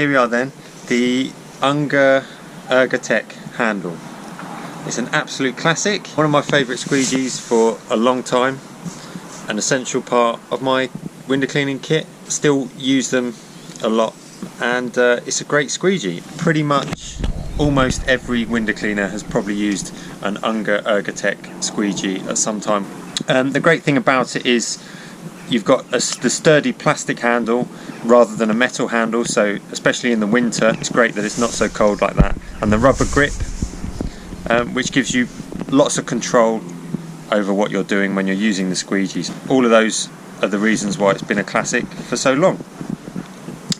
here we are then, the Unger Ergo Tec handle. It's an absolute classic, one of my favourite squeegees for a long time, an essential part of my window cleaning kit. Still use them a lot, and it's a great squeegee. Pretty much almost every window cleaner has probably used an Unger Ergo Tec squeegee at some time. The great thing about it is you've got the sturdy plastic handle rather than a metal handle, so especially in the winter it's great that it's not so cold like that, and the rubber grip, which gives you lots of control over what you're doing when you're using the squeegees. All of those are the reasons why it's been a classic for so long.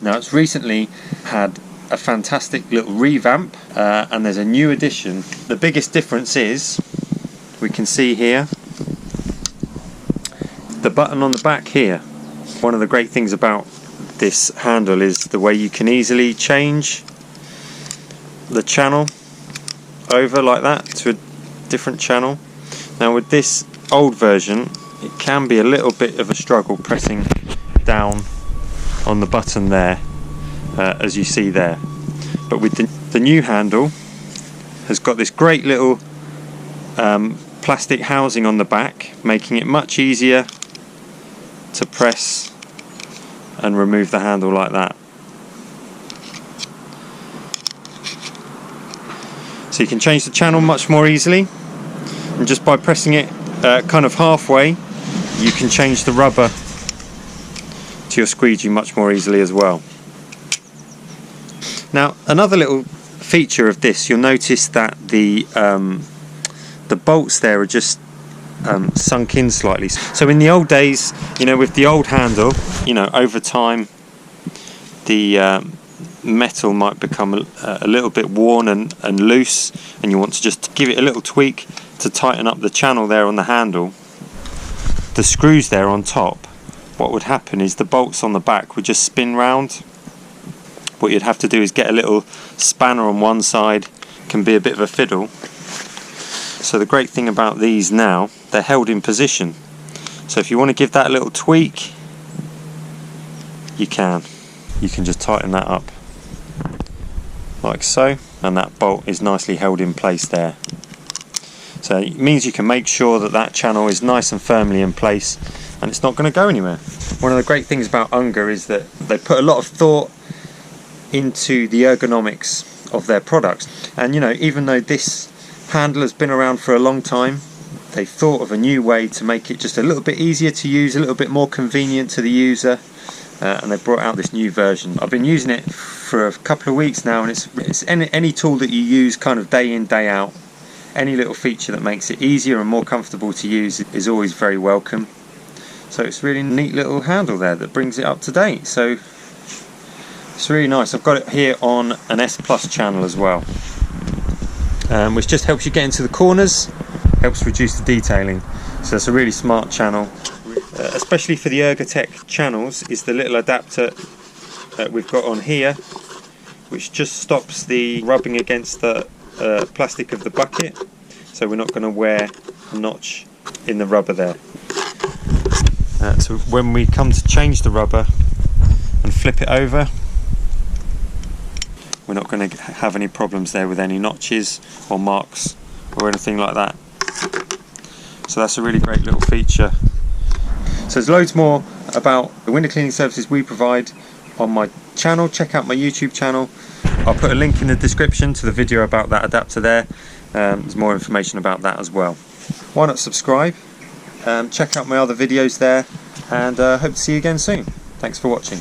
Now it's recently had a fantastic little revamp, and there's a new addition. The biggest difference is, we can see here, the button on the back here. One of the great things about this handle is the way you can easily change the channel over like that to a different channel. Now with this old version it can be a little bit of a struggle pressing down on the button there, as you see there, but with the new handle has got this great little plastic housing on the back, making it much easier to press and remove the handle like that. So you can change the channel much more easily, and just by pressing it kind of halfway you can change the rubber to your squeegee much more easily as well. Now another little feature of this, you'll notice that the bolts there are just sunk in slightly. So in the old days, you know, with the old handle, you know, over time the metal might become a little bit worn and loose, and you want to just give it a little tweak to tighten up the channel there on the handle. The screws there on top, what would happen is the bolts on the back would just spin round. What you'd have to do is get a little spanner on one side, can be a bit of a fiddle. So the great thing about these now, they're held in position. So if you want to give that a little tweak, you can. You can just tighten that up like so, and that bolt is nicely held in place there. So it means you can make sure that that channel is nice and firmly in place and it's not going to go anywhere. One of the great things about Unger is that they put a lot of thought into the ergonomics of their products, and you know, even though this handle has been around for a long time, they thought of a new way to make it just a little bit easier to use, a little bit more convenient to the user, and they brought out this new version. I've been using it for a couple of weeks now, and it's any tool that you use kind of day in day out, any little feature that makes it easier and more comfortable to use is always very welcome. So it's really a neat little handle there that brings it up to date. So it's really nice. I've got it here on an S Plus channel as well, which just helps you get into the corners, helps reduce the detailing. So it's a really smart channel, especially for the ErgoTec channels, is the little adapter that we've got on here, which just stops the rubbing against the plastic of the bucket, so we're not going to wear a notch in the rubber there. So when we come to change the rubber and flip it over, we're not going to have any problems there with any notches or marks or anything like that. So that's a really great little feature. So there's loads more about the window cleaning services we provide on my channel. Check out my YouTube channel. I'll put a link in the description to the video about that adapter there. There's more information about that as well. Why not subscribe? Check out my other videos there, and hope to see you again soon. Thanks for watching.